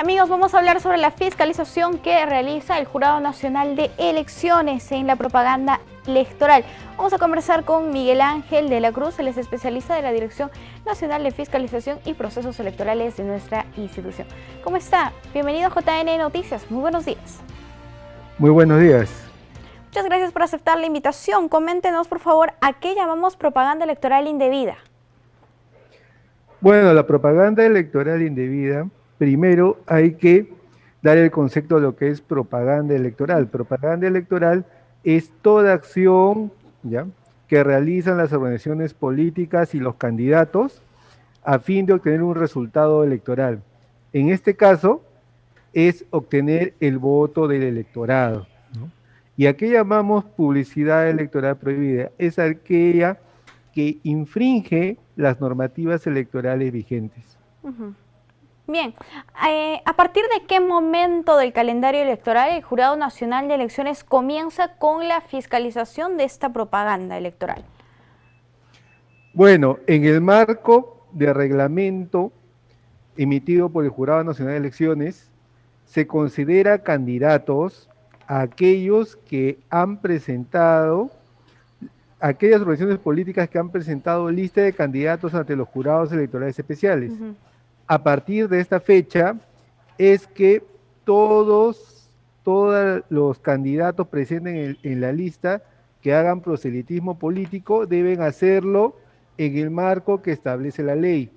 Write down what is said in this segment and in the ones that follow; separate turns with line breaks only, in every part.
Amigos, vamos a hablar sobre la fiscalización que realiza el Jurado Nacional de Elecciones en la propaganda electoral. Vamos a conversar con Miguel Ángel de la Cruz, él es especialista de la Dirección Nacional de Fiscalización y Procesos Electorales de nuestra institución. ¿Cómo está? Bienvenido a JN Noticias, muy buenos días.
Muy buenos días.
Muchas gracias por aceptar la invitación. Coméntenos, por favor, ¿a qué llamamos propaganda electoral indebida?
Bueno, la propaganda electoral indebida, primero hay que dar el concepto de lo que es propaganda electoral. Propaganda electoral es toda acción, ¿ya?, que realizan las organizaciones políticas y los candidatos a fin de obtener un resultado electoral. En este caso, es obtener el voto del electorado, ¿no? ¿Y a qué llamamos publicidad electoral prohibida? Es aquella que infringe las normativas electorales vigentes.
Bien, ¿a partir de qué momento del calendario electoral el Jurado Nacional de Elecciones comienza con la fiscalización de esta propaganda electoral?
Bueno, en el marco de reglamento emitido por el Jurado Nacional de Elecciones, se considera candidatos a aquellos que han presentado, aquellas organizaciones políticas que han presentado lista de candidatos ante los jurados electorales especiales. A partir de esta fecha es que todos los candidatos presentes en la lista que hagan proselitismo político deben hacerlo en el marco que establece la ley.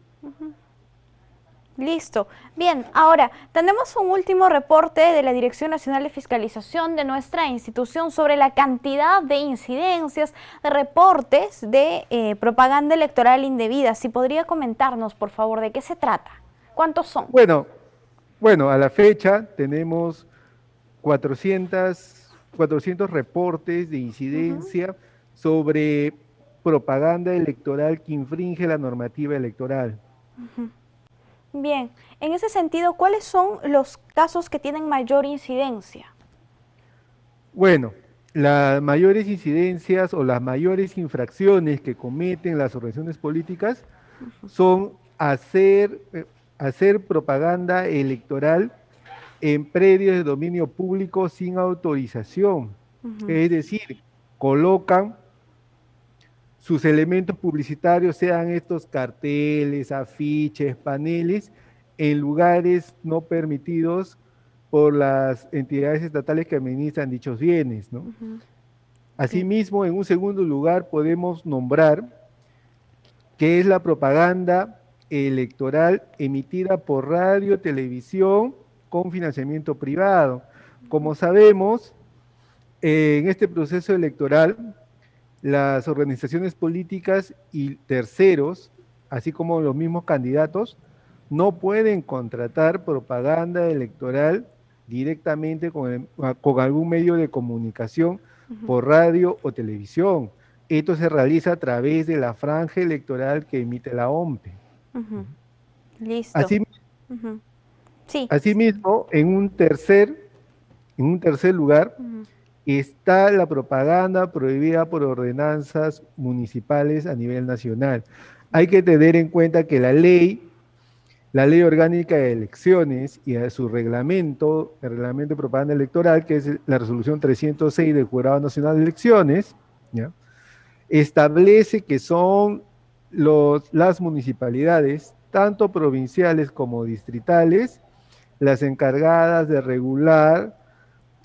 Listo. Bien, ahora tenemos un último reporte de la Dirección Nacional de Fiscalización de nuestra institución sobre la cantidad de incidencias, de reportes de propaganda electoral indebida. Si podría comentarnos, por favor, de qué se trata. ¿Cuántos son?
Bueno, a la fecha tenemos 400 reportes de incidencia sobre propaganda electoral que infringe la normativa electoral.
Bien, en ese sentido, ¿cuáles son los casos que tienen mayor incidencia?
Bueno, las mayores incidencias o las mayores infracciones que cometen las organizaciones políticas son hacer propaganda electoral en predios de dominio público sin autorización. Es decir, colocan sus elementos publicitarios, sean estos carteles, afiches, paneles, en lugares no permitidos por las entidades estatales que administran dichos bienes, ¿no? Asimismo, en un segundo lugar, podemos nombrar que es la propaganda electoral emitida por radio, televisión, con financiamiento privado. Como sabemos, en este proceso electoral, las organizaciones políticas y terceros, así como los mismos candidatos, no pueden contratar propaganda electoral directamente con algún medio de comunicación por radio o televisión. Esto se realiza a través de la franja electoral que emite la OMPE.
Listo. Sí.
Asimismo, en un tercer lugar, está la propaganda prohibida por ordenanzas municipales a nivel nacional. Hay que tener en cuenta que la ley orgánica de elecciones y a su reglamento, el reglamento de propaganda electoral, que es la resolución 306 del Jurado Nacional de Elecciones, ¿ya?, establece que son las municipalidades, tanto provinciales como distritales, las encargadas de regular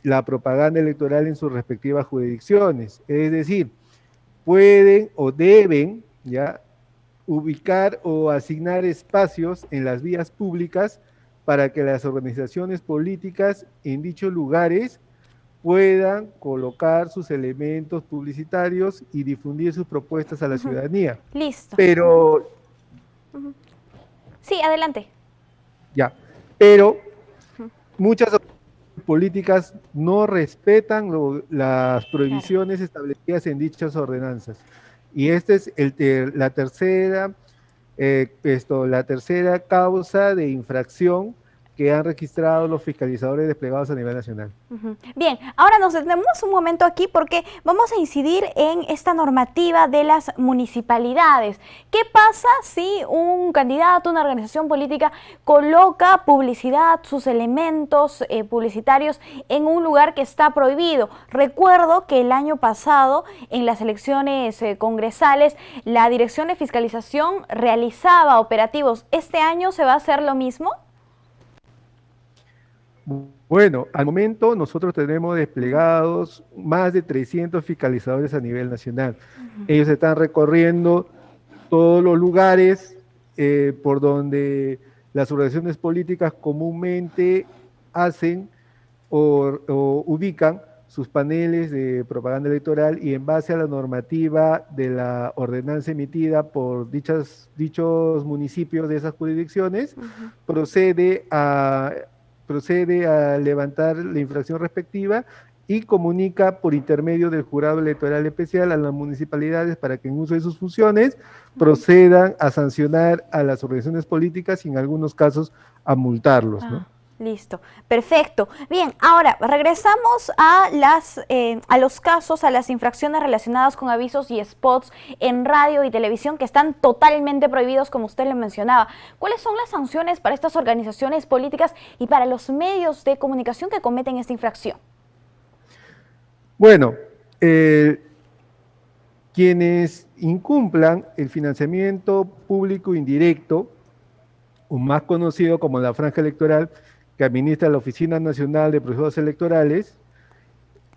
la propaganda electoral en sus respectivas jurisdicciones. Es decir, pueden o deben ya ubicar o asignar espacios en las vías públicas para que las organizaciones políticas en dichos lugares puedan colocar sus elementos publicitarios y difundir sus propuestas a la ciudadanía.
Listo.
Pero...
Sí, adelante.
Ya, pero muchas políticas no respetan las prohibiciones establecidas en dichas ordenanzas. Y esta es la tercera causa de infracción que han registrado los fiscalizadores desplegados a nivel nacional.
Bien, ahora nos detenemos un momento aquí porque vamos a incidir en esta normativa de las municipalidades. ¿Qué pasa si un candidato, una organización política coloca publicidad, sus elementos publicitarios en un lugar que está prohibido? Recuerdo que el año pasado, en las elecciones congresales, la Dirección de Fiscalización realizaba operativos. ¿Este año se va a hacer lo mismo?
Bueno, al momento nosotros tenemos desplegados más de 300 fiscalizadores a nivel nacional. Ellos están recorriendo todos los lugares por donde las organizaciones políticas comúnmente hacen o ubican sus paneles de propaganda electoral, y en base a la normativa de la ordenanza emitida por dichos municipios de esas jurisdicciones, procede a levantar la infracción respectiva y comunica por intermedio del jurado electoral especial a las municipalidades para que en uso de sus funciones procedan a sancionar a las organizaciones políticas y en algunos casos a multarlos, ¿no?
Listo, perfecto. Bien, ahora regresamos a los casos, a las infracciones relacionadas con avisos y spots en radio y televisión que están totalmente prohibidos, como usted le mencionaba. ¿Cuáles son las sanciones para estas organizaciones políticas y para los medios de comunicación que cometen esta infracción?
Bueno, quienes incumplan el financiamiento público indirecto, o más conocido como la franja electoral, que administra la Oficina Nacional de Procesos Electorales,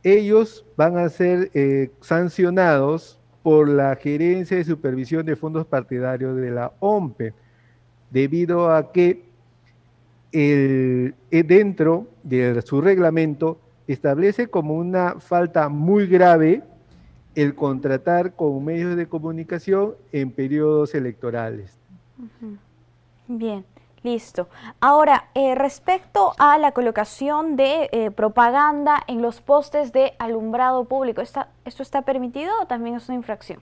ellos van a ser sancionados por la Gerencia de Supervisión de Fondos Partidarios de la OMPE, debido a que dentro de su reglamento establece como una falta muy grave el contratar con medios de comunicación en periodos electorales.
Bien. Listo. Ahora, respecto a la colocación de propaganda en los postes de alumbrado público, ¿esto está permitido o también es una infracción?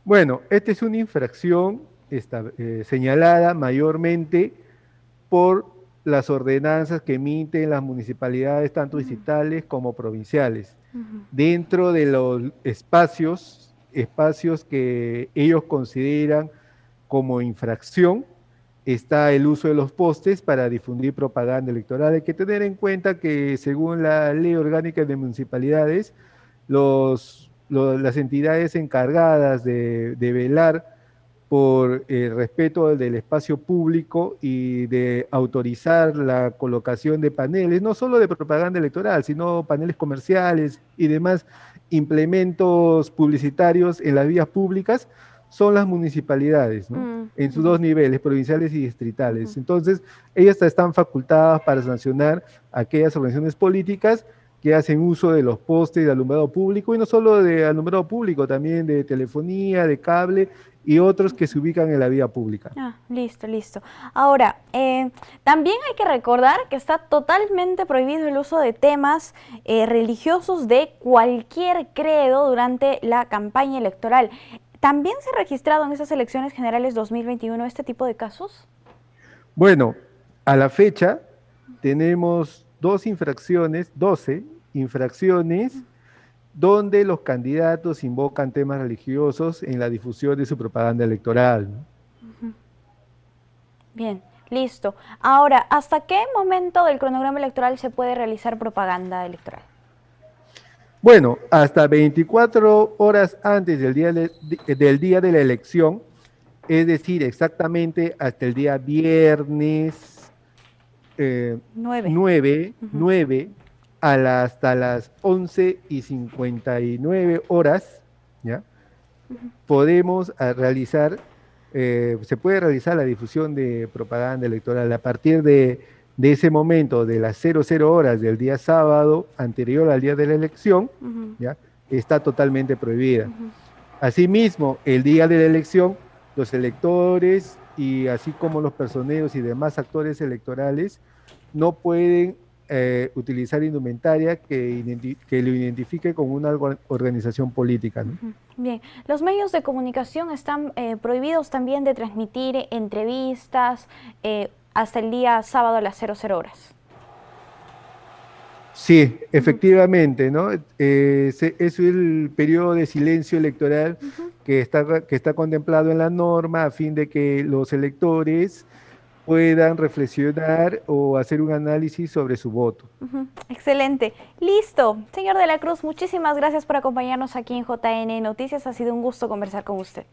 Bueno, esta es una infracción señalada mayormente por las ordenanzas que emiten las municipalidades, tanto distritales como provinciales. Dentro de los espacios que ellos consideran como infracción, está el uso de los postes para difundir propaganda electoral. Hay que tener en cuenta que según la Ley Orgánica de Municipalidades, las entidades encargadas de velar por el respeto del espacio público y de autorizar la colocación de paneles, no solo de propaganda electoral, sino paneles comerciales y demás implementos publicitarios en las vías públicas, son las municipalidades, ¿no? En sus dos niveles, provinciales y distritales. Entonces, ellas están facultadas para sancionar a aquellas organizaciones políticas que hacen uso de los postes de alumbrado público, y no solo de alumbrado público, también de telefonía, de cable y otros que se ubican en la vía pública.
Listo, listo. Ahora, también hay que recordar que está totalmente prohibido el uso de temas religiosos de cualquier credo durante la campaña electoral. ¿También se ha registrado en esas elecciones generales 2021 este tipo de casos?
Bueno, a la fecha tenemos 12 infracciones donde los candidatos invocan temas religiosos en la difusión de su propaganda electoral, ¿no?
Bien, listo. Ahora, ¿hasta qué momento del cronograma electoral se puede realizar propaganda electoral?
Bueno, hasta 24 horas antes del día de la elección, es decir, exactamente hasta el día viernes 9, hasta las 11:59 horas, ¿ya? Podemos realizar, se puede realizar la difusión de propaganda electoral. A partir de ese momento, de las 00 horas del día sábado anterior al día de la elección, ¿ya? Está totalmente prohibida. Asimismo, el día de la elección, los electores y así como los personeros y demás actores electorales no pueden utilizar indumentaria que lo identifique como una organización política, ¿no?
Bien, los medios de comunicación están prohibidos también de transmitir entrevistas, hasta el día sábado a las 00 horas.
Sí, efectivamente, ¿no? Es el periodo de silencio electoral que está contemplado en la norma a fin de que los electores puedan reflexionar o hacer un análisis sobre su voto.
Excelente. Listo. Señor de la Cruz, muchísimas gracias por acompañarnos aquí en JN Noticias. Ha sido un gusto conversar con usted.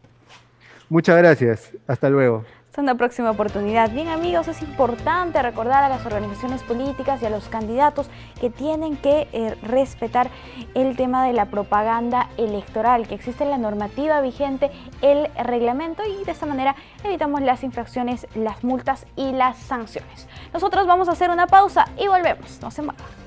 Muchas gracias. Hasta luego.
Hasta una próxima oportunidad. Bien, amigos, es importante recordar a las organizaciones políticas y a los candidatos que tienen que respetar el tema de la propaganda electoral, que existe la normativa vigente, el reglamento, y de esta manera evitamos las infracciones, las multas y las sanciones. Nosotros vamos a hacer una pausa y volvemos. No se muevan.